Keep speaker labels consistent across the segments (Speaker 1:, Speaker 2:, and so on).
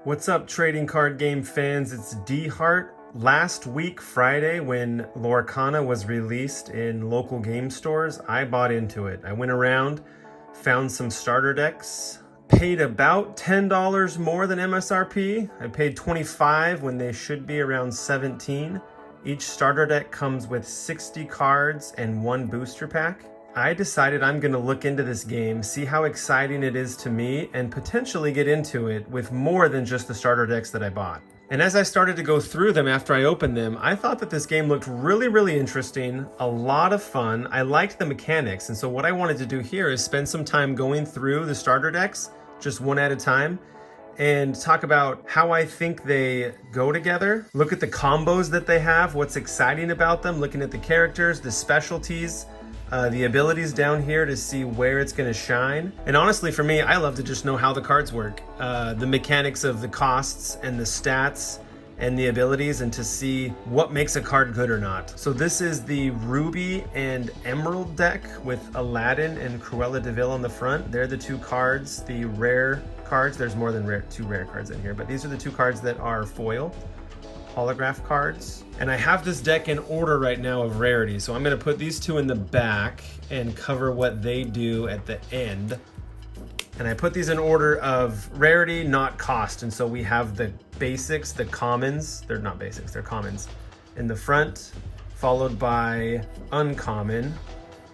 Speaker 1: What's up, trading card game fans? It's D-Hart. Last week, Friday, when Lorcana was released in local game stores, I bought into it. I went around, found some starter decks, paid about $10 more than MSRP. I paid $25 when they should be around $17. Each starter deck comes with 60 cards and one booster pack. I decided I'm going to look into this game, see how exciting it is to me, and potentially get into it with more than just the starter decks that I bought. And as I started to go through them after I opened them, I thought that this game looked really interesting, a lot of fun. I liked the mechanics, and so what I wanted to do here is spend some time going through the starter decks, just one at a time, and talk about how I think they go together, look at the combos that they have, what's exciting about them, looking at the characters, the specialties, the abilities down here to see where it's going to shine. And honestly, for me, I love to just know how the cards work, the mechanics of the costs and the stats and the abilities, and to see what makes a card good or not. So this is the Ruby and Emerald deck with Alladin and Cruela on the front. They're the two cards, the rare cards. There's more than two rare cards in here, but these are the two cards that are foil holograph cards. And I have this deck in order right now of rarity, so I'm going to put these two in the back and cover what they do at the end. And I put these in order of rarity, not cost. And so we have the basics, the commons. They're not basics, they're commons in the front, followed by uncommon.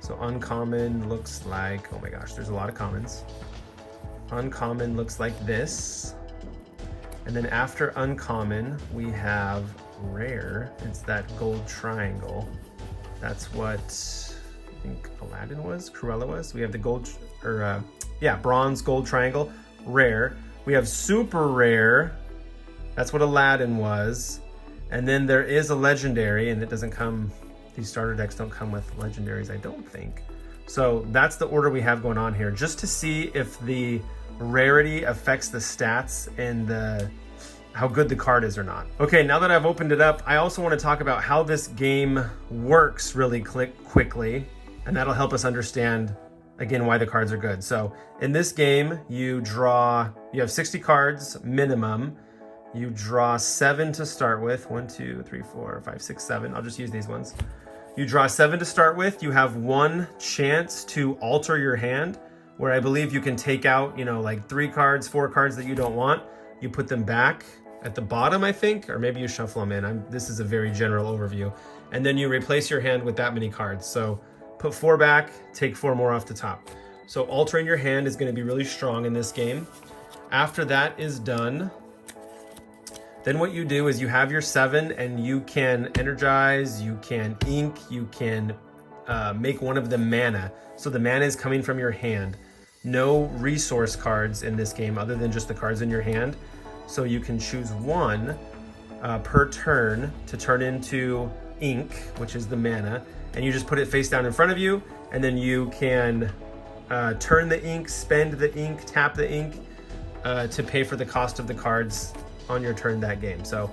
Speaker 1: So uncommon looks like, oh my gosh, there's a lot of commons. Uncommon looks like this. And then after uncommon, we have rare. It's that gold triangle. That's what I think Alladin was, Cruella was. We have the gold, bronze gold triangle, rare. We have super rare. That's what Alladin was. And then there is a legendary, and it doesn't come, these starter decks don't come with legendaries, I don't think. So that's the order we have going on here, just to see if the rarity affects the stats and how good the card is or not. Okay, now that I've opened it up, I also want to talk about how this game works really quickly, and that'll help us understand, again, why the cards are good. So in this game, you have 60 cards minimum. You draw 7 to start with. 1, 2, 3, 4, 5, 6, 7. I'll just use these ones. You draw 7 to start with. You have 1 chance to alter your hand, where I believe you can take out, like 3 cards, 4 cards that you don't want. You put them back at the bottom, I think, or maybe you shuffle them in. This is a very general overview. And then you replace your hand with that many cards. So put 4 back, take 4 more off the top. So altering your hand is going to be really strong in this game. After that is done, then what you do is you have your 7, and you can energize, you can ink, you can make one of the mana. So the mana is coming from your hand. No resource cards in this game other than just the cards in your hand. So you can choose 1 per turn to turn into ink, which is the mana, and you just put it face down in front of you, and then you can turn the ink, spend the ink, tap the ink to pay for the cost of the cards on your turn that game. So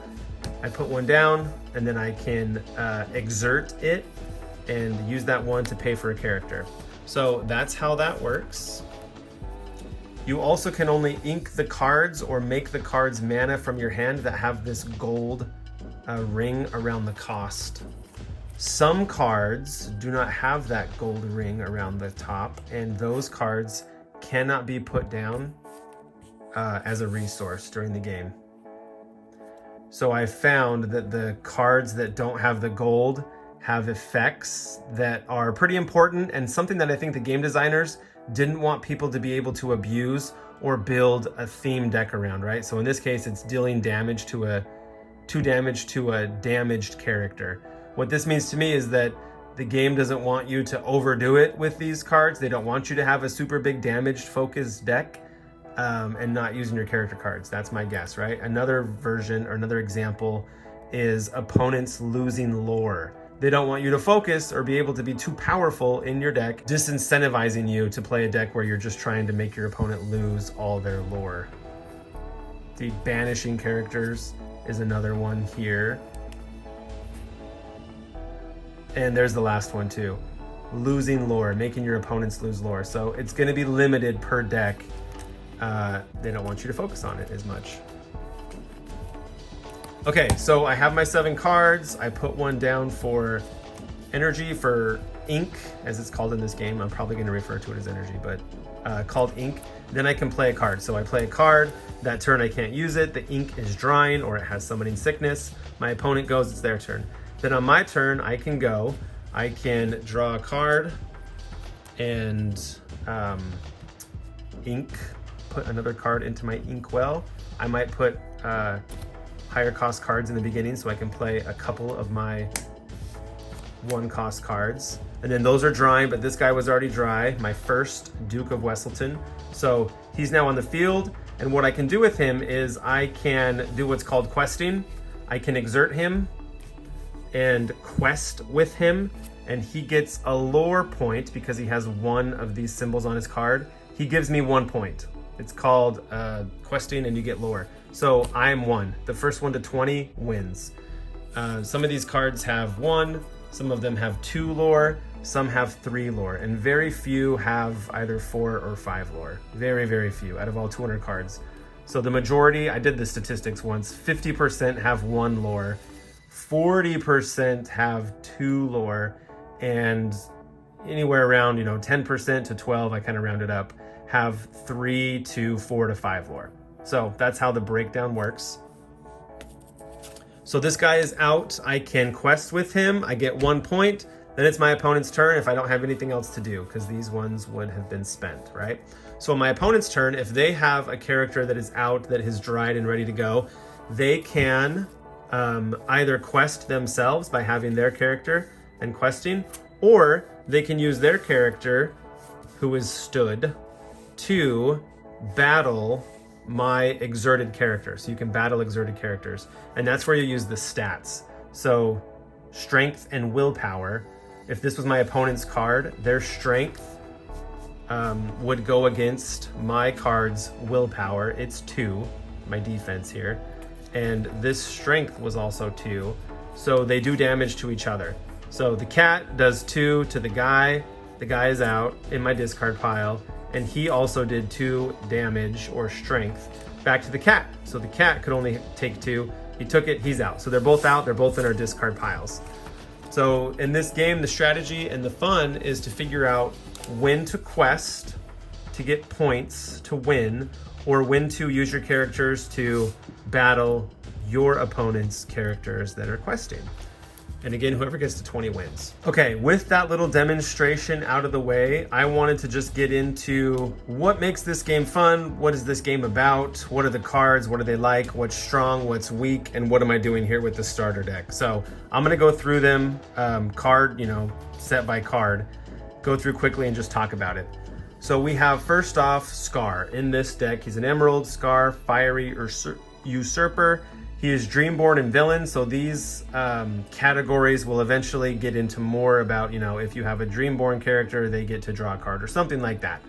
Speaker 1: I put 1 down, and then I can exert it and use that 1 to pay for a character. So that's how that works. You also can only ink the cards or make the cards mana from your hand that have this gold ring around the cost. Some cards do not have that gold ring around the top, and those cards cannot be put down as a resource during the game. So I found that the cards that don't have the gold have effects that are pretty important, and something that I think the game designers didn't want people to be able to abuse or build a theme deck around, right? So in this case, it's dealing damage to 2 damage to a damaged character. What this means to me is that the game doesn't want you to overdo it with these cards. They don't want you to have a super big damaged focused deck and not using your character cards. That's my guess, right? Another version or another example is opponents losing lore. They don't want you to focus or be able to be too powerful in your deck, disincentivizing you to play a deck where you're just trying to make your opponent lose all their lore. The banishing characters is another one here. And there's the last one too. Losing lore, making your opponents lose lore. So it's going to be limited per deck. They don't want you to focus on it as much. Okay, so I have my 7 cards. I put one down for energy, for ink, as it's called in this game. I'm probably going to refer to it as energy, but called ink. Then I can play a card. So I play a card. That turn I can't use it. The ink is drying or it has summoning sickness. My opponent goes, it's their turn. Then on my turn, I can go. I can draw a card and ink, put another card into my ink well. I might put higher cost cards in the beginning so I can play a couple of my 1-cost cards. And then those are drying, but this guy was already dry, my first Duke of Wesselton. So he's now on the field, and what I can do with him is I can do what's called questing. I can exert him and quest with him, and he gets a lore point because he has one of these symbols on his card. He gives me 1 point. It's called questing, and you get lore. So I'm 1. The first one to 20 wins. Some of these cards have 1, some of them have 2 lore, some have 3 lore, and very few have either 4 or 5 lore. Very, very few out of all 200 cards. So the majority, I did the statistics once, 50% have 1 lore, 40% have 2 lore, and anywhere around, 10% to 12, I kind of rounded up, have 3 to 4 to 5 lore. So that's how the breakdown works. So this guy is out. I can quest with him. I get 1 point. Then it's my opponent's turn if I don't have anything else to do, because these ones would have been spent, right? So on my opponent's turn, if they have a character that is out, that is dried and ready to go, they can either quest themselves by having their character and questing, or they can use their character who is stood to battle my exerted character. So you can battle exerted characters, and that's where you use the stats. So strength and willpower, if this was my opponent's card, their strength would go against my card's willpower. It's 2, my defense here, and this strength was also 2, so they do damage to each other. So the cat does 2 to the guy is out in my discard pile, and he also did 2 damage or strength back to the cat. So the cat could only take 2. He took it, he's out. So they're both out, they're both in our discard piles. So in this game, the strategy and the fun is to figure out when to quest to get points to win, or when to use your characters to battle your opponent's characters that are questing. And again, whoever gets to 20 wins. Okay, with that little demonstration out of the way, I wanted to just get into what makes this game fun, what is this game about, what are the cards, what are they like, what's strong, what's weak, and what am I doing here with the starter deck. So I'm gonna go through them card, set by card, go through quickly and just talk about it. So we have first off Scar in this deck. He's an Emerald, Scar, Fiery Usurper. He is Dreamborn and Villain, so these categories will eventually get into more about, if you have a Dreamborn character, they get to draw a card or something like that,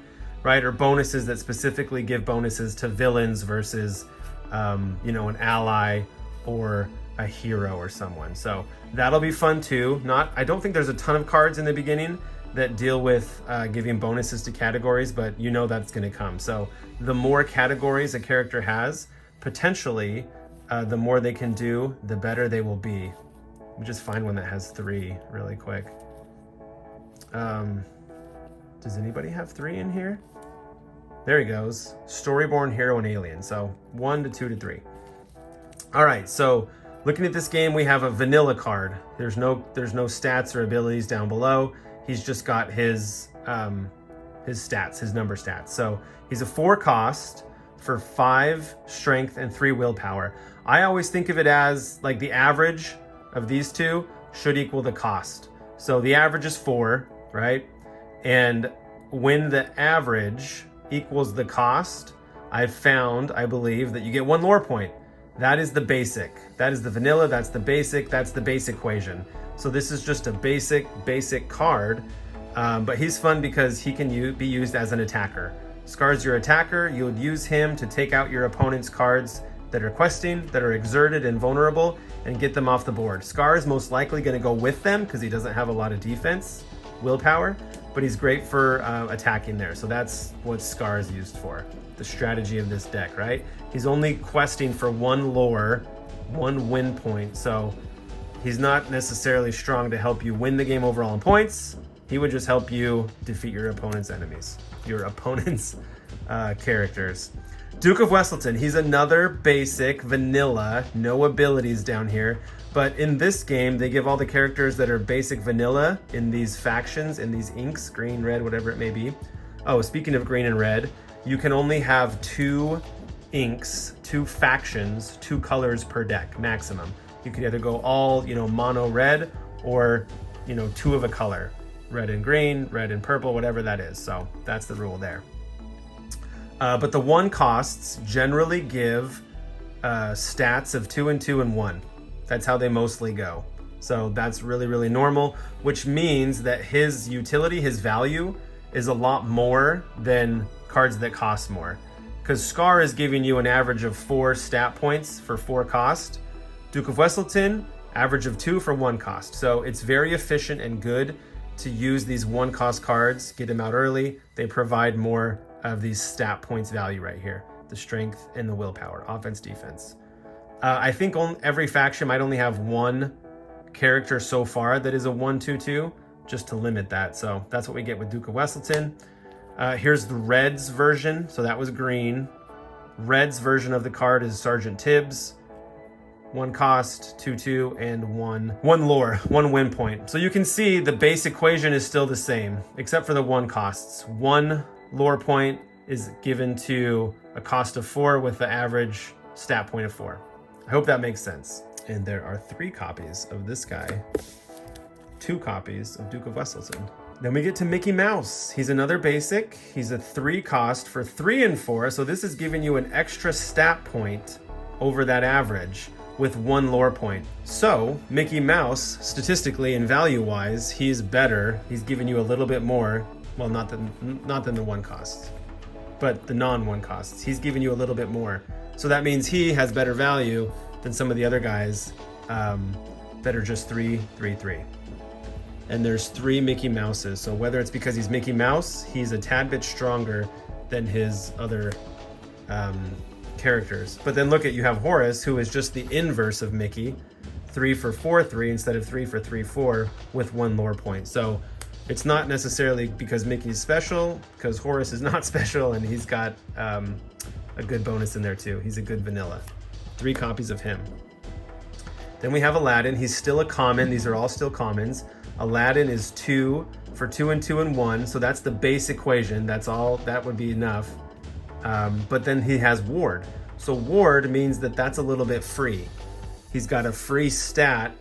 Speaker 1: right? Or bonuses that specifically give bonuses to villains versus, an ally or a hero or someone. So that'll be fun too. I don't think there's a ton of cards in the beginning that deal with giving bonuses to categories, but that's gonna come. So the more categories a character has, potentially, the more they can do, the better they will be. Let me just find one that has 3 really quick. Does anybody have 3 in here? There he goes. Storyborn, Hero, and Alien. So 1 to 2 to 3. All right, so looking at this game, we have a vanilla card. There's no stats or abilities down below. He's just got his stats, his number stats. So he's a 4 cost for 5 strength and 3 willpower. I always think of it as like the average of these two should equal the cost. So the average is 4, right? And when the average equals the cost, I've found, I believe, that you get 1 lore point. That is the basic. That is the vanilla, that's the basic equation. So this is just a basic card, but he's fun because he can be used as an attacker. Scar's your attacker. You would use him to take out your opponent's cards that are questing, that are exerted and vulnerable, and get them off the board. Scar is most likely going to go with them because he doesn't have a lot of defense, willpower, but he's great for attacking there. So that's what Scar is used for, the strategy of this deck, right? He's only questing for 1 lore 1 win point. So he's not necessarily strong to help you win the game overall in points. He would just help you defeat your opponent's enemies, your opponent's characters. Duke of Wesselton, he's another basic vanilla, no abilities down here. But in this game, they give all the characters that are basic vanilla in these factions, in these inks, green, red, whatever it may be. Oh, speaking of green and red, you can only have 2 inks, 2 factions, 2 colors per deck, maximum. You could either go all, mono red, or, 2 of a color. Red and green, red and purple, whatever that is. So that's the rule there. But the 1 costs generally give stats of 2 and 2 and 1. That's how they mostly go. So that's really, really normal, which means that his utility, his value, is a lot more than cards that cost more. Because Scar is giving you an average of 4 stat points for 4 cost. Duke of Wesselton, average of 2 for 1 cost. So it's very efficient and good to use these 1 cost cards, get them out early. They provide more of these stat points value right here. The strength and the willpower, offense, defense. I think every faction might only have 1 character so far that is a 1/2/2, just to limit that. So that's what we get with Duke of Wesselton. Here's the Reds version. So that was green. Reds version of the card is Sergeant Tibbs. 1 cost, 2/2, and 1 lore, 1 win point. So you can see the base equation is still the same, except for the 1 costs. 1 lore point is given to a cost of 4 with the average stat point of 4. I hope that makes sense. And there are 3 copies of this guy, 2 copies of Duke of Wesselton. Then we get to Mickey Mouse. He's another basic. He's a 3 cost for 3 and 4. So this is giving you an extra stat point over that average with 1 lore point. So Mickey Mouse, statistically and value-wise, he's better. He's giving you a little bit more. Well, not than the 1 cost, but the non-1 costs. He's giving you a little bit more. So that means he has better value than some of the other guys that are just 3, 3, 3. And there's 3 Mickey Mouses. So whether it's because he's Mickey Mouse, he's a tad bit stronger than his other characters. But then look at, you have Horace, who is just the inverse of Mickey, 3 for 4, 3 instead of 3 for 3, 4 with 1 lore point. So it's not necessarily because Mickey's special, because Horace is not special, and he's got a good bonus in there too. He's a good vanilla. 3 copies of him. Then we have Alladin. He's still a common. These are all still commons. Alladin is 2 for 2 and 2 and 1. So that's the base equation. That's all, that would be enough. But then he has Ward. So Ward means that that's a little bit free. He's got a free stat.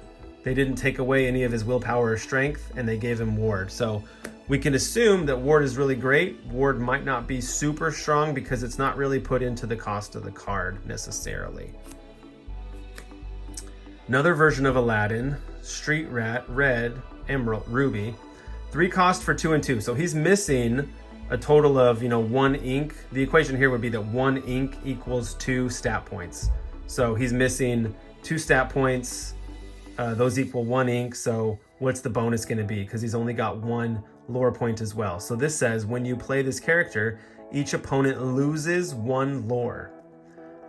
Speaker 1: They didn't take away any of his willpower or strength, and they gave him Ward. So we can assume that Ward is really great. Ward might not be super strong because it's not really put into the cost of the card necessarily. Another version of Alladin, Street Rat, Red, Emerald, Ruby. 3 cost for 2 and 2. So he's missing a total of, 1 ink. The equation here would be that 1 ink equals 2 stat points. So he's missing 2 stat points. Those equal 1 ink. So what's the bonus going to be? Because he's only got 1 lore point as well. So this says when you play this character, each opponent loses 1 lore.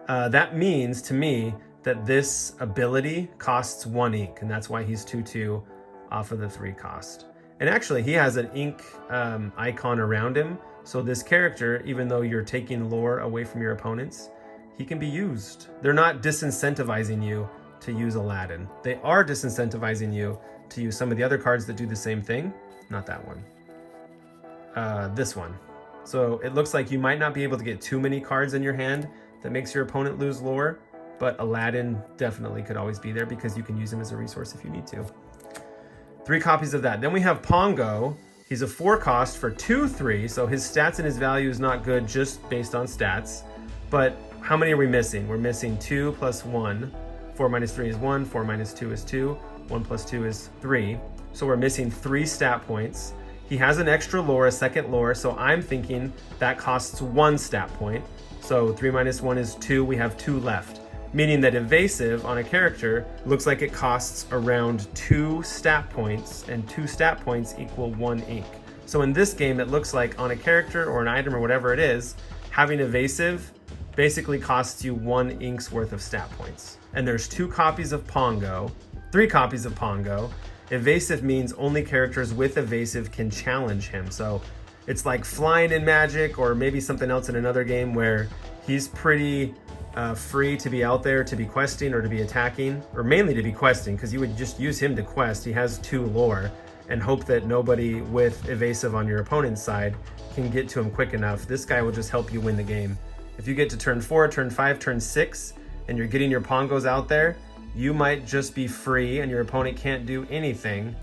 Speaker 1: That means to me that this ability costs 1 ink, and that's why he's 2/2 off of the 3 cost. And actually, he has an ink icon around him. So this character, even though you're taking lore away from your opponents, he can be used. They're not disincentivizing you to use Alladin. They are disincentivizing you to use some of the other cards that do the same thing. Not that one. This one. So it looks like you might not be able to get too many cards in your hand that makes your opponent lose lore, but Alladin definitely could always be there because you can use him as a resource if you need to. 3 copies of that. Then we have Pongo. He's a 4 cost for 2/3, so his stats and his value is not good just based on stats. But how many are we missing? We're missing 2 plus 1. 4 minus 3 is 1. 4 minus 2 is 2. 1 plus 2 is 3. So we're missing 3 stat points. He has an extra lore, a second lore, so I'm thinking that costs 1 stat point. So 3 minus 1 is 2. We have 2 left. Meaning that evasive on a character looks like it costs around 2 stat points, and 2 stat points equal 1 ink. So in this game, it looks like on a character or an item or whatever it is, having evasive basically costs you 1 ink's worth of stat points. And there's 2 copies of Pongo, 3 copies of Pongo. Evasive means only characters with evasive can challenge him. So it's like flying in Magic, or maybe something else in another game where he's pretty free to be out there, to be questing or to be attacking, or mainly to be questing, because you would just use him to quest. He has 2 lore, and hope that nobody with evasive on your opponent's side can get to him quick enough. This guy will just help you win the game. If you get to turn 4, turn 5, turn 6, and you're getting your Pongos out there, you might just be free and your opponent can't do anything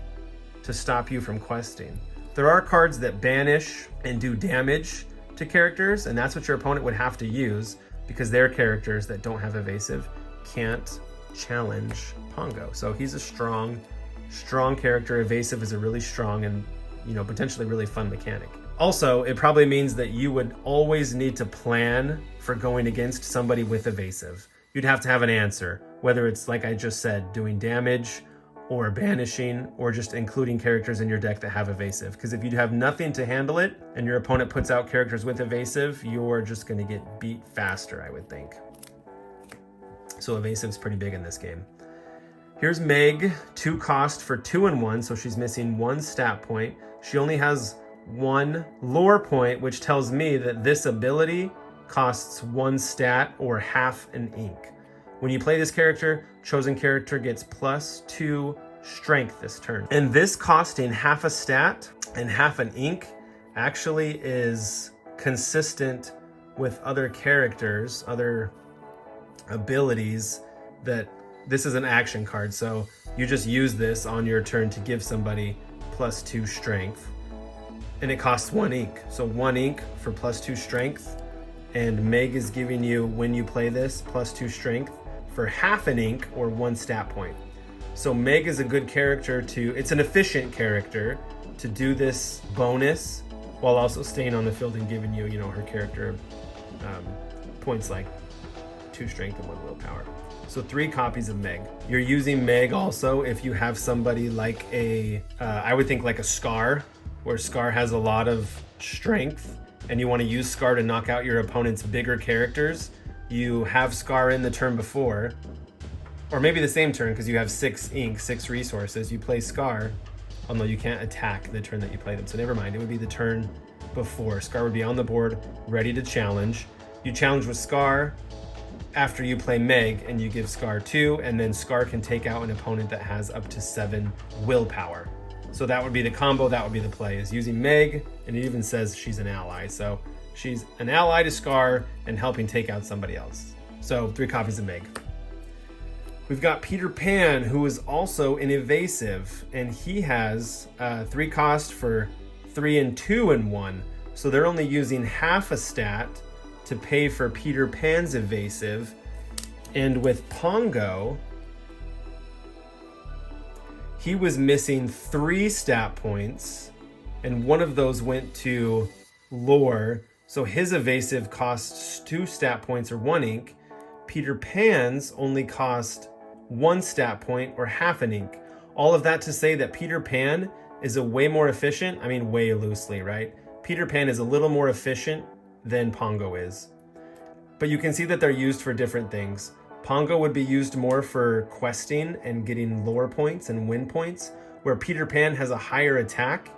Speaker 1: to stop you from questing. There are cards that banish and do damage to characters, and that's what your opponent would have to use, because their characters that don't have evasive can't challenge Pongo. So he's a strong character. Evasive is a really strong and, potentially really fun mechanic. Also, it probably means that you would always need to plan for going against somebody with evasive. You'd have to have an answer, whether it's, like I just said, doing damage or banishing, or just including characters in your deck that have evasive. Because if you have nothing to handle it and your opponent puts out characters with evasive, you're just going to get beat faster, I would think. So evasive's pretty big in this game. Here's Meg, 2 cost for 2 and 1, so she's missing 1 stat point. She only has 1 lore point, which tells me that this ability costs 1 stat or half an ink. When you play this character, chosen character gets +2 strength this turn. And this costing half a stat and half an ink actually is consistent with other characters, other abilities, that this is an action card. So you just use this on your turn to give somebody +2 strength. And it costs 1 ink. So 1 ink for +2 strength. And Meg is giving you, when you play this, +2 strength for half an ink or 1 stat point. So Meg is a good character it's an efficient character to do this bonus while also staying on the field and giving you, her character points like 2 strength and 1 willpower. So 3 copies of Meg. You're using Meg also if you have somebody like I would think like a Scar, where Scar has a lot of strength and you want to use Scar to knock out your opponent's bigger characters. You have Scar in the turn before, or maybe the same turn, because you have 6 ink, 6 resources. You play Scar, although you can't attack the turn that you play them. So never mind, it would be the turn before. Scar would be on the board, ready to challenge. You challenge with Scar after you play Meg, and you give Scar 2, and then Scar can take out an opponent that has up to 7 willpower. So that would be the combo, that would be the play, is using Meg, and it even says she's an ally. So she's an ally to Scar and helping take out somebody else. So 3 copies of Meg. We've got Peter Pan, who is also an evasive, and he has 3 cost for 3 and 2 and 1. So they're only using half a stat to pay for Peter Pan's evasive. And with Pongo, he was missing 3 stat points, and 1 of those went to lore. So his evasive costs 2 stat points or 1 ink. Peter Pan's only cost 1 stat point or half an ink. All of that to say that Peter Pan is a way more efficient, I mean way loosely, right? Peter Pan is a little more efficient than Pongo is. But you can see that they're used for different things. Pongo would be used more for questing and getting lore points and win points, where Peter Pan has a higher attack,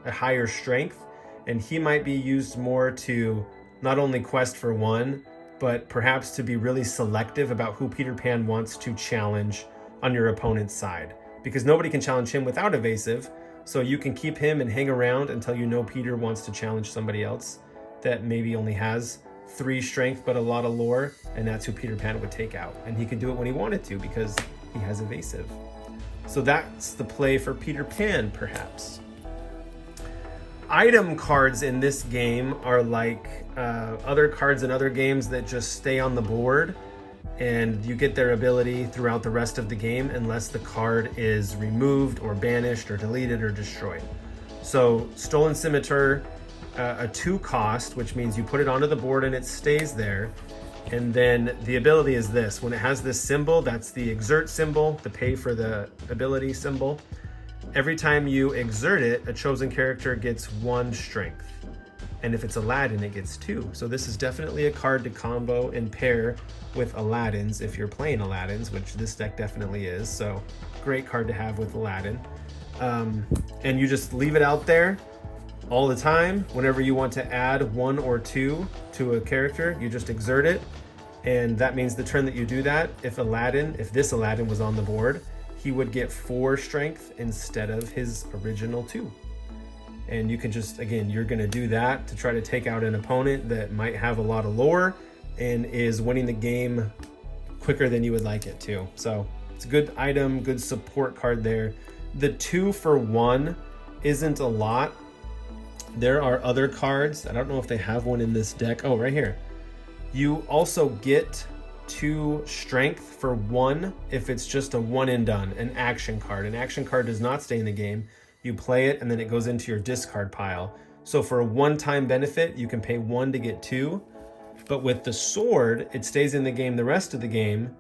Speaker 1: a higher strength, and he might be used more to not only quest for 1, but perhaps to be really selective about who Peter Pan wants to challenge on your opponent's side. Because nobody can challenge him without evasive, so you can keep him and hang around until you know Peter wants to challenge somebody else that maybe only has 3 strength but a lot of lore, and that's who Peter Pan would take out. And he could do it when he wanted to because he has evasive. So that's the play for Peter Pan, perhaps. Item cards in this game are like other cards in other games that just stay on the board, and you get their ability throughout the rest of the game unless the card is removed or banished or deleted or destroyed. So Stolen Scimitar, a 2 cost, which means you put it onto the board and it stays there. And then the ability is this: when it has this symbol, that's the exert symbol, the pay for the ability symbol. Every time you exert it, a chosen character gets 1 strength. And if it's Alladin, it gets 2. So this is definitely a card to combo and pair with Alladins if you're playing Alladins, which this deck definitely is. So great card to have with Alladin. And you just leave it out there all the time. Whenever you want to add 1 or 2 to a character, you just exert it. And that means the turn that you do that, if this Alladin was on the board, he would get 4 strength instead of his original 2. And you can just, again, you're going to do that to try to take out an opponent that might have a lot of lore and is winning the game quicker than you would like it to. So it's a good item, good support card there. The 2 for 1 isn't a lot. There are other cards. I don't know if they have one in this deck. Oh, right here. You also get 2 strength for 1 if it's just a one and done, an action card. An action card does not stay in the game. You play it and then it goes into your discard pile. So for a one-time benefit, you can pay 1 to get 2. But with the sword, it stays in the game the rest of the game,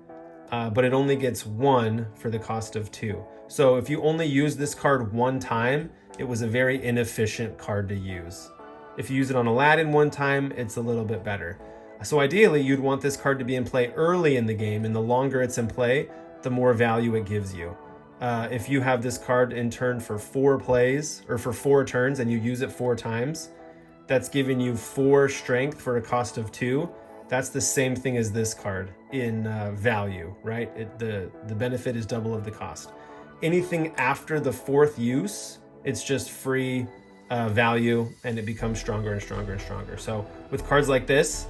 Speaker 1: but it only gets 1 for the cost of 2. So if you only use this card one time, it was a very inefficient card to use. If you use it on Alladin one time, it's a little bit better. So ideally, you'd want this card to be in play early in the game, and the longer it's in play, the more value it gives you. If you have this card in turn for 4 plays, or for 4 turns, and you use it 4 times, that's giving you 4 strength for a cost of 2. That's the same thing as this card in value, right? The benefit is double of the cost. Anything after the 4th use, it's just free value, and it becomes stronger and stronger and stronger. So with cards like this,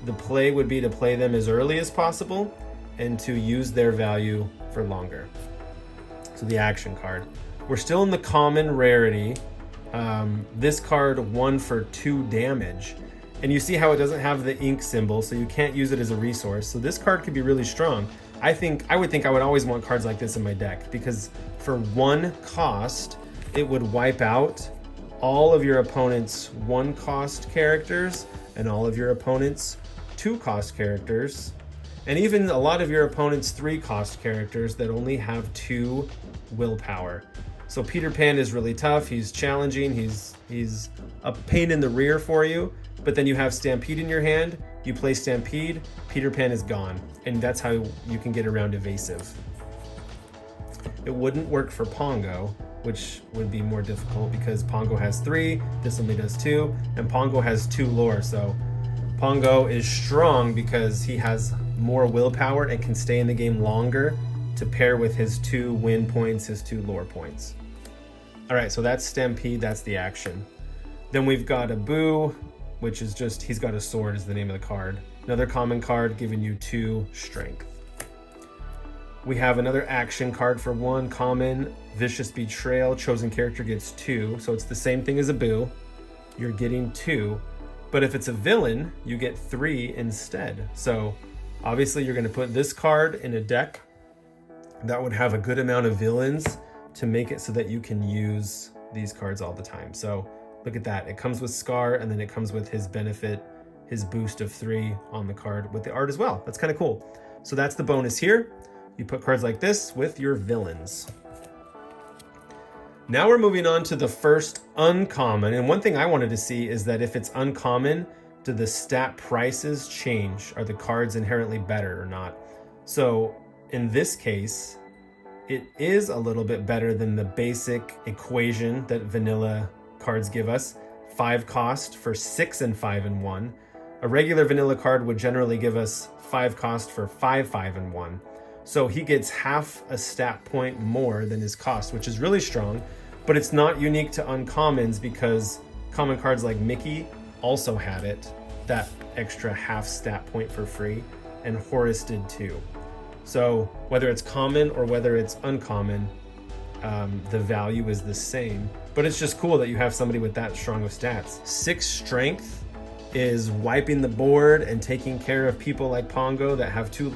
Speaker 1: the play would be to play them as early as possible and to use their value for longer. So the action card. We're still in the common rarity. This card 1 for 2 damage. And you see how it doesn't have the ink symbol, so you can't use it as a resource. So this card could be really strong. I would always want cards like this in my deck, because for 1 cost, it would wipe out all of your opponent's 1 cost characters and all of your opponent's 2 cost characters, and even a lot of your opponent's 3 cost characters that only have 2 willpower. So Peter Pan is really tough. He's challenging. He's a pain in the rear for you. But then you have Stampede in your hand. You play Stampede. Peter Pan is gone, and that's how you can get around evasive. It wouldn't work for Pongo, which would be more difficult because Pongo has 3. This only does 2, and Pongo has 2 lore. So Pongo is strong because he has more willpower and can stay in the game longer to pair with his 2 win points, his 2 lore points. All right, so that's Stampede, that's the action. Then we've got a Boo, which is just, he's got a sword is the name of the card. Another common card giving you 2 strength. We have another action card for 1 common, Vicious Betrayal. Chosen character gets 2, so it's the same thing as a Boo. You're getting 2. But if it's a villain, you get 3 instead. So obviously you're going to put this card in a deck that would have a good amount of villains to make it so that you can use these cards all the time. So look at that. It comes with Scar, and then it comes with his benefit, his boost of 3 on the card with the art as well. That's kind of cool. So that's the bonus here. You put cards like this with your villains. Now we're moving on to the first uncommon. And one thing I wanted to see is that if it's uncommon, do the stat prices change? Are the cards inherently better or not? So in this case, it is a little bit better than the basic equation that vanilla cards give us. 5 cost for 6 and 5 and 1. A regular vanilla card would generally give us 5 cost for 5, 5 and 1. So he gets half a stat point more than his cost, which is really strong, but it's not unique to uncommons because common cards like Mickey also had it, that extra half stat point for free, and Horace did too. So whether it's common or whether it's uncommon, the value is the same, but it's just cool that you have somebody with that strong of stats. 6 strength is wiping the board and taking care of people like Pongo that have 2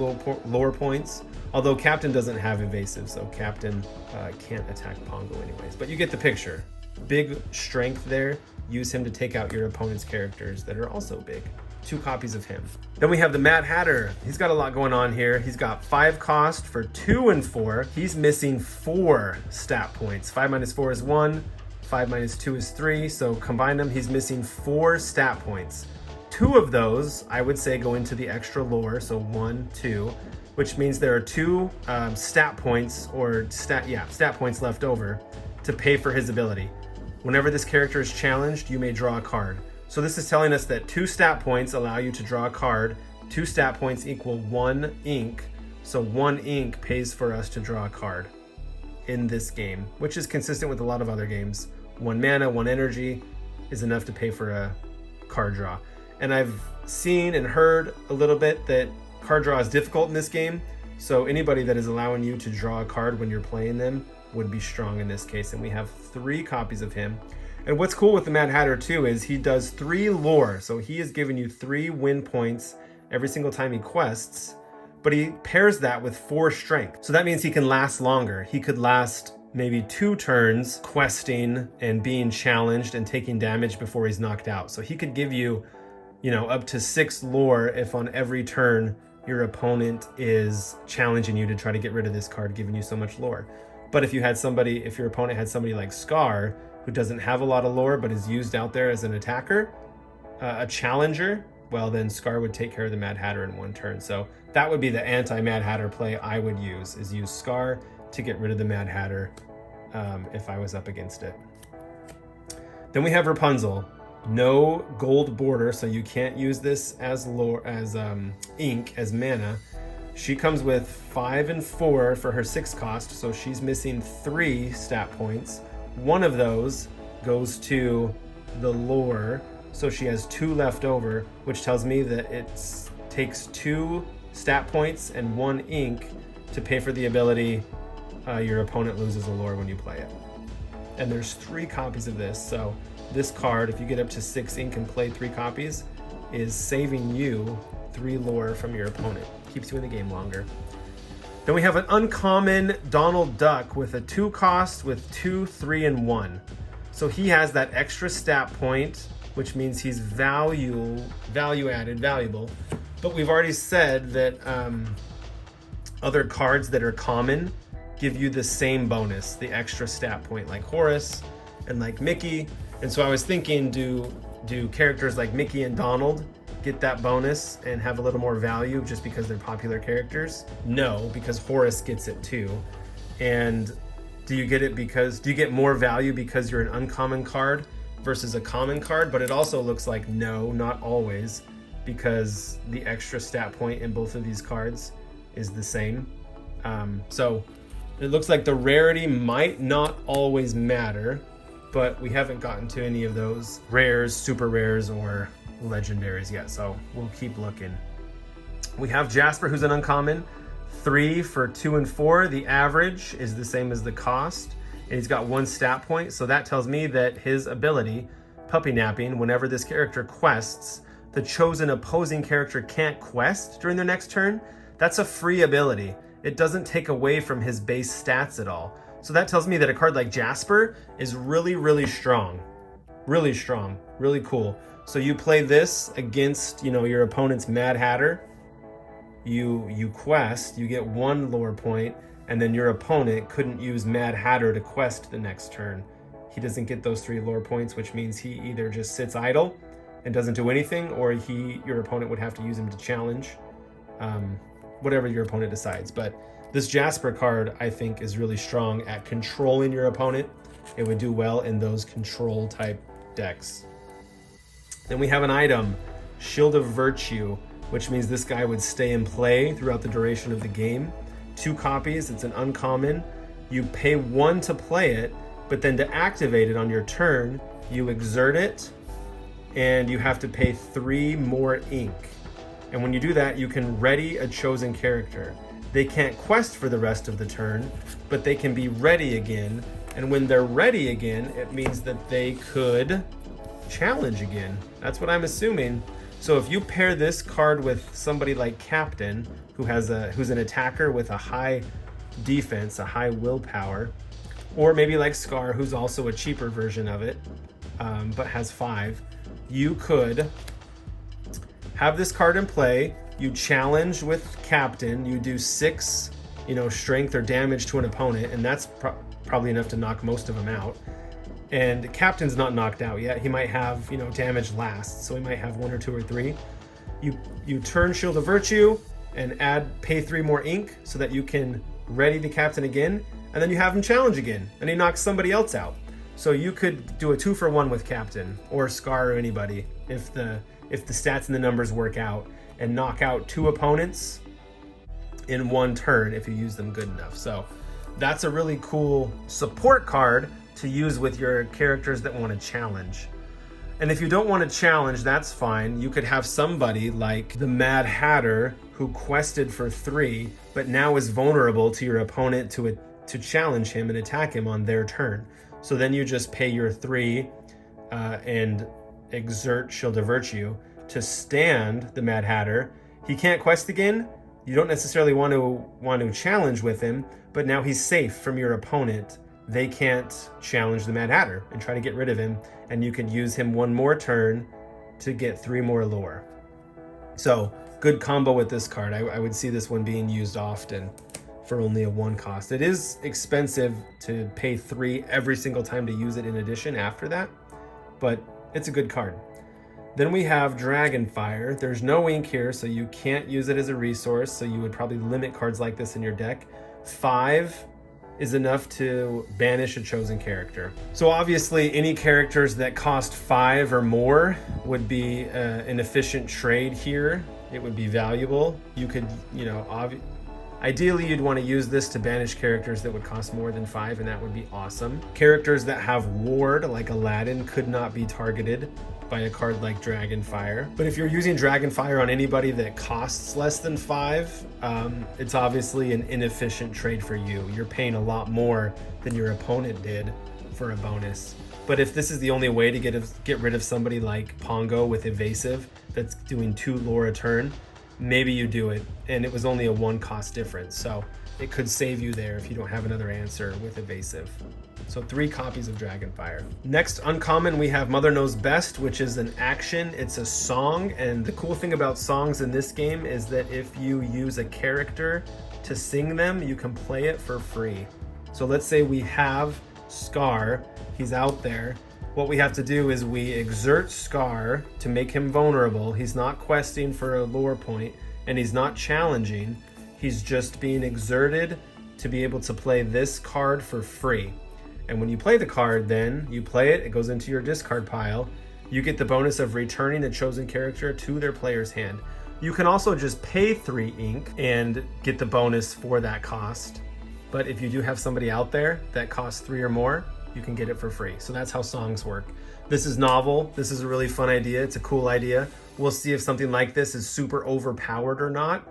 Speaker 1: lore points. Although Captain doesn't have evasive, so Captain can't attack Pongo anyways. But you get the picture. Big strength there. Use him to take out your opponent's characters that are also big. 2 copies of him. Then we have the Mad Hatter. He's got a lot going on here. He's got 5 cost for 2 and 4. He's missing 4 stat points. 5 minus 4 is 1. 5 minus 2 is 3, so combine them, he's missing 4 stat points. 2 of those, I would say, go into the extra lore, so 1, 2, which means there are 2 stat points left over to pay for his ability. Whenever this character is challenged, you may draw a card. So this is telling us that 2 stat points allow you to draw a card. 2 stat points equal 1 ink, so 1 ink pays for us to draw a card in this game, which is consistent with a lot of other games. 1 mana, 1 energy is enough to pay for a card draw. And I've seen and heard a little bit that card draw is difficult in this game, so anybody that is allowing you to draw a card when you're playing them would be strong in this case, and we have 3 copies of him. And what's cool with the Mad Hatter too is he does 3 lore, so he is giving you 3 win points every single time he quests, but he pairs that with 4 strength. So that means he can last longer. He could last maybe 2 turns questing and being challenged and taking damage before he's knocked out. So he could give you, up to 6 lore if on every turn your opponent is challenging you to try to get rid of this card, giving you so much lore. But if your opponent had somebody like Scar, who doesn't have a lot of lore but is used out there as an attacker, a challenger, well then Scar would take care of the Mad Hatter in 1 turn. So that would be the anti-Mad Hatter play I would use Scar to get rid of the Mad Hatter if I was up against it. Then we have Rapunzel. No gold border, so you can't use this as ink, as mana. She comes with 5 and 4 for her 6 cost, so she's missing 3 stat points. 1 of those goes to the lore, so she has 2 left over, which tells me that it takes 2 stat points and 1 ink to pay for the ability your opponent loses a lore when you play it. And there's 3 copies of this, so this card, if you get up to 6 ink and play 3 copies, is saving you 3 lore from your opponent. Keeps you in the game longer. Then we have an uncommon Donald Duck with a 2 cost with 2, 3, and 1. So he has that extra stat point, which means he's valuable. But we've already said that other cards that are common give you the same bonus, the extra stat point, like Horace and like Mickey. And so I was thinking, do characters like Mickey and Donald get that bonus and have a little more value just because they're popular characters? No, because Horace gets it too. And do you get more value because you're an uncommon card versus a common card? But it also looks like no, not always, because the extra stat point in both of these cards is the same. So it looks like the rarity might not always matter, but we haven't gotten to any of those rares, super rares, or legendaries yet, so we'll keep looking. We have Jasper, who's an uncommon. 3 for 2 and 4. The average is the same as the cost, and he's got 1 stat point, so that tells me that his ability, Puppy Napping, whenever this character quests, the chosen opposing character can't quest during their next turn. That's a free ability. It doesn't take away from his base stats at all. So that tells me that a card like Jasper is really, really strong. Really strong, really cool. So you play this against, your opponent's Mad Hatter. You quest, you get 1 lore point, and then your opponent couldn't use Mad Hatter to quest the next turn. He doesn't get those 3 lore points, which means he either just sits idle and doesn't do anything, or your opponent would have to use him to challenge. Whatever your opponent decides. But this Jasper card, I think, is really strong at controlling your opponent. It would do well in those control type decks. Then we have an item, Shield of Virtue, which means this guy would stay in play throughout the duration of the game. 2 copies, it's an uncommon. You pay 1 to play it, but then to activate it on your turn, you exert it, and you have to pay 3 more ink. And when you do that, you can ready a chosen character. They can't quest for the rest of the turn, but they can be ready again. And when they're ready again, it means that they could challenge again. That's what I'm assuming. So if you pair this card with somebody like Captain, who's an attacker with a high defense, a high willpower, or maybe like Scar, who's also a cheaper version of it, but has 5, you could have this card in play. You challenge with Captain, you do 6, strength or damage to an opponent, and that's probably enough to knock most of them out. And Captain's not knocked out yet. He might have, you know, damage last, so he might have 1 or 2 or 3. You turn Shield of Virtue and pay 3 more ink so that you can ready the Captain again, and then you have him challenge again, and he knocks somebody else out. So you could do a 2-for-1 with Captain or Scar or anybody if the stats and the numbers work out, and knock out 2 opponents in 1 turn if you use them good enough. So that's a really cool support card to use with your characters that want to challenge. And if you don't want to challenge, that's fine. You could have somebody like the Mad Hatter who quested for 3, but now is vulnerable to your opponent to challenge him and attack him on their turn. So then you just pay your 3 and exert Shield of Virtue to stand the Mad Hatter. He can't quest again. You don't necessarily want to challenge with him, but now he's safe from your opponent. They can't challenge the Mad Hatter and try to get rid of him, and you could use him 1 more turn to get 3 more lore. So good combo with this card. I would see this one being used often for only a 1 cost. It is expensive to pay 3 every single time to use it in addition after that, but it's a good card. Then we have Dragonfire. There's no ink here, so you can't use it as a resource, so you would probably limit cards like this in your deck. 5 is enough to banish a chosen character. So obviously any characters that cost 5 or more would be an efficient trade here. It would be valuable. You could, you know, ideally you'd want to use this to banish characters that would cost more than 5, and that would be awesome. Characters that have ward, like Alladin, could not be targeted by a card like Dragonfire. But if you're using Dragonfire on anybody that costs less than 5, it's obviously an inefficient trade for you. You're paying a lot more than your opponent did for a bonus. But if this is the only way to get rid of somebody like Pongo with Evasive that's doing 2 lore a turn, maybe you do it, and it was only a 1 cost difference. So it could save you there if you don't have another answer with Evasive. So 3 copies of Dragonfire. Next uncommon, we have Mother Knows Best, which is an action. It's a song, and the cool thing about songs in this game is that if you use a character to sing them, you can play it for free. So let's say we have Scar, he's out there. What we have to do is we exert Scar to make him vulnerable. He's not questing for a lore point, and he's not challenging. He's just being exerted to be able to play this card for free. And when you play the card, then you play it, it goes into your discard pile. You get the bonus of returning a chosen character to their player's hand. You can also just pay 3 ink and get the bonus for that cost. But if you do have somebody out there that costs 3 or more, you can get it for free. So that's how songs work. This is novel. This is a really fun idea. It's a cool idea. We'll see if something like this is super overpowered or not,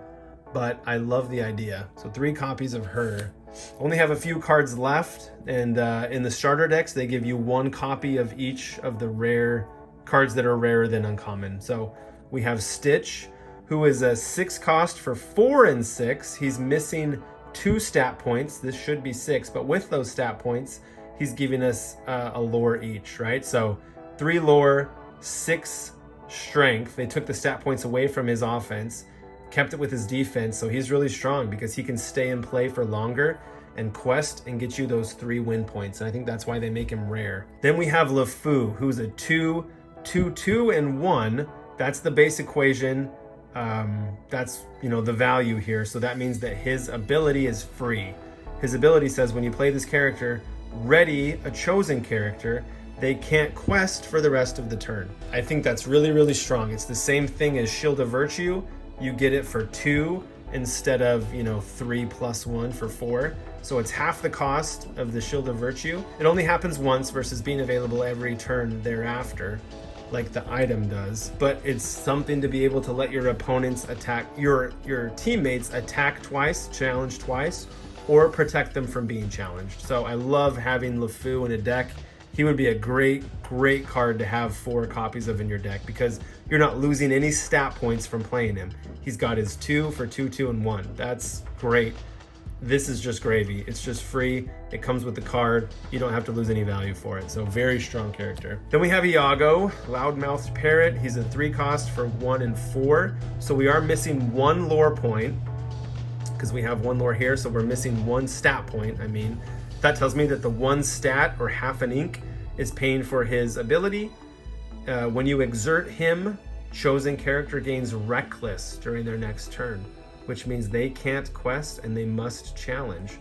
Speaker 1: but I love the idea. So 3 copies of her. Only have a few cards left, and in the starter decks, they give you 1 copy of each of the rare cards that are rarer than uncommon. So we have Stitch, who is a 6 cost for 4 and 6. He's missing 2 stat points. This should be 6, but with those stat points, he's giving us a lore each, right? So 3 lore, 6 strength. They took the stat points away from his offense, kept it with his defense, so he's really strong because he can stay in play for longer and quest and get you those 3 win points. And I think that's why they make him rare. Then we have LeFou, who's a 2, 2, 2, and 1. That's the base equation. That's, you know, the value here. So that means that his ability is free. His ability says when you play this character, ready a chosen character, they can't quest for the rest of the turn. I think that's really, really strong. It's the same thing as Shield of Virtue. You get it for 2 instead of, you know, 3 plus 1 for 4. So it's half the cost of the Shield of Virtue. It only happens once versus being available every turn thereafter, like the item does. But it's something to be able to let your opponents attack, your teammates attack twice, challenge twice, or protect them from being challenged. So I love having LeFou in a deck. He would be a great, great card to have 4 copies of in your deck because you're not losing any stat points from playing him. He's got his 2 for 2, 2, and 1. That's great. This is just gravy. It's just free. It comes with the card. You don't have to lose any value for it. So very strong character. Then we have Iago, Loudmouthed Parrot. He's a 3 cost for 1 and 4. So we are missing 1 lore point because we have 1 lore here. So we're missing 1 stat point. I mean, that tells me that the 1 stat or half an ink is paying for his ability. When you exert him, chosen character gains Reckless during their next turn, which means they can't quest and they must challenge.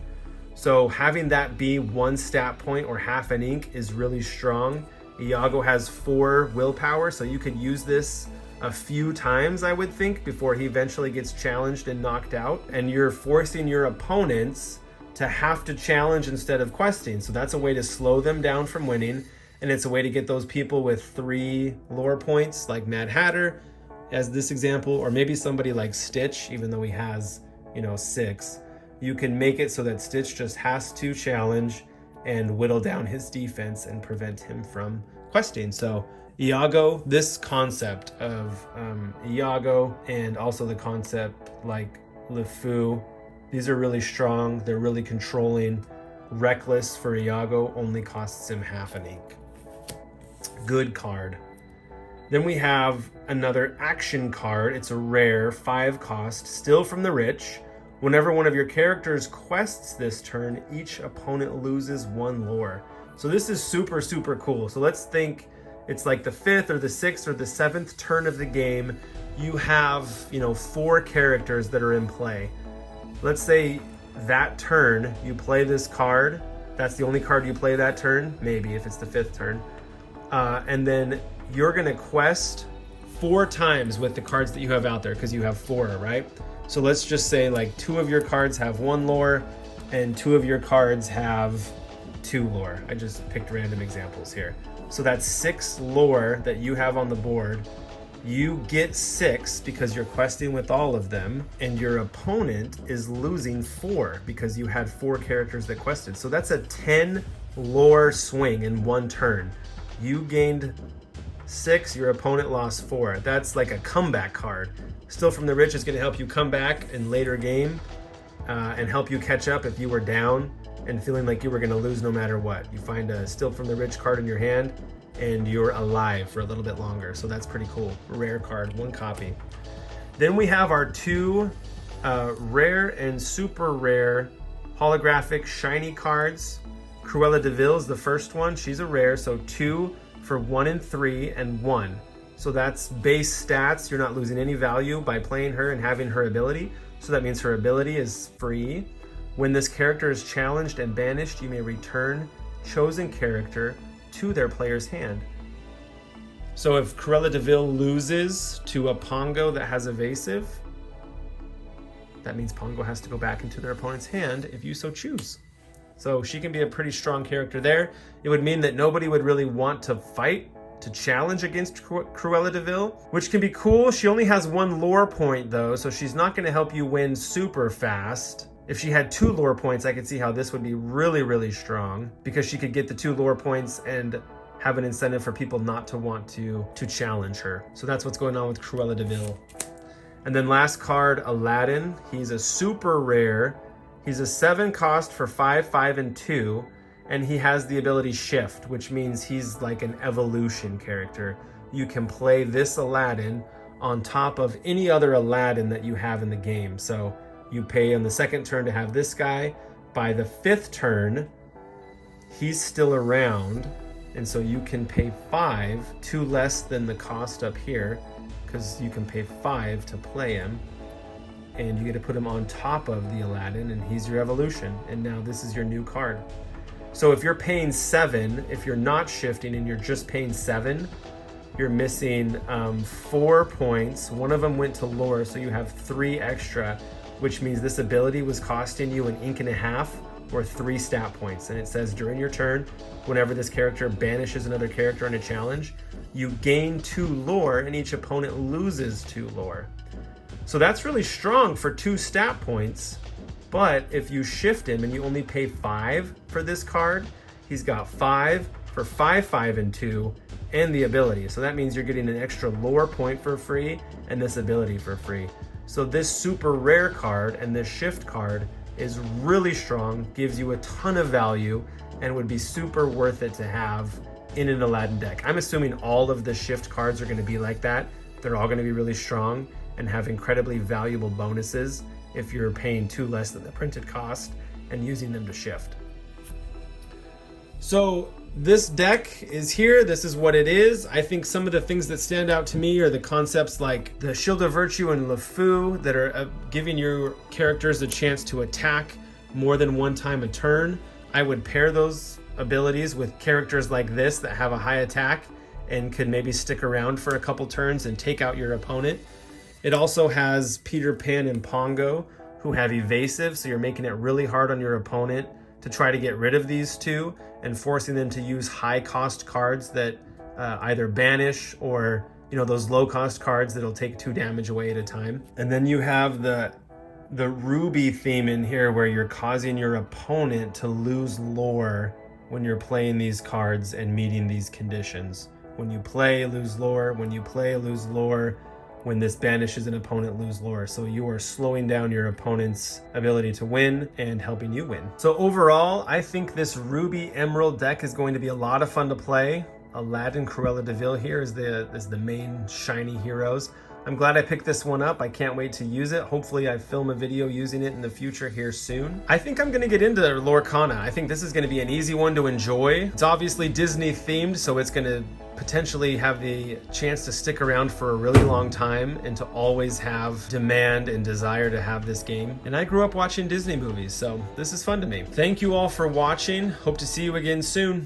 Speaker 1: So having that be 1 stat point or half an ink is really strong. Iago has 4 willpower, so you could use this a few times, I would think, before he eventually gets challenged and knocked out. And you're forcing your opponents to have to challenge instead of questing. So that's a way to slow them down from winning. And it's a way to get those people with 3 lore points, like Mad Hatter, as this example, or maybe somebody like Stitch, even though he has, 6. You can make it so that Stitch just has to challenge and whittle down his defense and prevent him from questing. So Iago, this concept of Iago, and also the concept like LeFou, these are really strong. They're really controlling. Reckless for Iago only costs him half an ink. Good card. Then we have another action card. It's a rare, 5 cost, still from the rich. Whenever one of your characters quests this turn, each opponent loses 1 lore. So this is super, super cool. So let's think it's like the 5th or the 6th or the 7th turn of the game. You have, 4 characters that are in play. Let's say that turn you play this card. That's the only card you play that turn, maybe if it's the 5th turn. And then you're gonna quest 4 times with the cards that you have out there, because you have 4, right? So let's just say like 2 of your cards have 1 lore and 2 of your cards have 2 lore. I just picked random examples here. So that's 6 lore that you have on the board. You get 6 because you're questing with all of them, and your opponent is losing 4 because you had 4 characters that quested. So that's a 10 lore swing in 1 turn. You gained 6, your opponent lost 4. That's like a comeback card. Still from the Rich is going to help you come back in later game and help you catch up if you were down and feeling like you were going to lose no matter what. You find a Still from the Rich card in your hand and you're alive for a little bit longer. So that's pretty cool. Rare card, 1 copy. Then we have our 2 rare and super rare holographic shiny cards. Cruella de Vil is the first one. She's a rare, so 2 for 1 and 3 and 1. So that's base stats. You're not losing any value by playing her and having her ability. So that means her ability is free. When this character is challenged and banished, you may return chosen character to their player's hand. So if Cruella de Vil loses to a Pongo that has evasive, that means Pongo has to go back into their opponent's hand if you so choose. So she can be a pretty strong character there. It would mean that nobody would really want to fight to challenge against Cruella de Vil, which can be cool. She only has 1 lore point though, so she's not going to help you win super fast. If she had 2 lore points, I could see how this would be really, really strong, because she could get the 2 lore points and have an incentive for people not to want to challenge her. So that's what's going on with Cruella de Vil. And then last card, Alladin. He's a super rare. He's a 7 cost for 5, 5, and 2, and he has the ability Shift, which means he's like an evolution character. You can play this Alladin on top of any other Alladin that you have in the game. So you pay on the 2nd turn to have this guy. By the 5th turn, he's still around, and so you can pay 5, 2 less than the cost up here, because you can pay 5 to play him. And you get to put him on top of the Alladin, and he's your evolution. And now this is your new card. So if you're paying 7, if you're not shifting and you're just paying 7, you're missing 4 points. 1 of them went to lore, so you have 3 extra, which means this ability was costing you 1.5 inks or 3 stat points. And it says during your turn, whenever this character banishes another character in a challenge, you gain 2 lore and each opponent loses 2 lore. So that's really strong for 2 stat points, but if you shift him and you only pay 5 for this card, he's got 5 for 5, 5, and 2, and the ability. So that means you're getting an extra lore point for free and this ability for free. So this super rare card and this shift card is really strong, gives you a ton of value, and would be super worth it to have in an Alladin deck. I'm assuming all of the shift cards are going to be like that. They're all going to be really strong and have incredibly valuable bonuses if you're paying 2 less than the printed cost and using them to shift. So this deck is here. This is what it is. I think some of the things that stand out to me are the concepts like the Shield of Virtue and LeFou that are giving your characters a chance to attack more than one time a turn. I would pair those abilities with characters like this that have a high attack and could maybe stick around for a couple turns and take out your opponent. It also has Peter Pan and Pongo, who have evasive, so you're making it really hard on your opponent to try to get rid of these two and forcing them to use high cost cards that either banish or, you know, those low cost cards that'll take 2 damage away at a time. And then you have the Ruby theme in here where you're causing your opponent to lose lore when you're playing these cards and meeting these conditions. When you play, lose lore. When you play, lose lore. When this banishes an opponent, lose lore. So you are slowing down your opponent's ability to win and helping you win. So overall, I think this Ruby Emerald deck is going to be a lot of fun to play. Alladin, Cruella DeVille here is the main shiny heroes. I'm glad I picked this one up. I can't wait to use it. Hopefully I film a video using it in the future here soon. I think I'm gonna get into Lorcana. I think this is gonna be an easy one to enjoy. It's obviously Disney themed, so it's gonna potentially have the chance to stick around for a really long time and to always have demand and desire to have this game. And I grew up watching Disney movies, so this is fun to me. Thank you all for watching. Hope to see you again soon.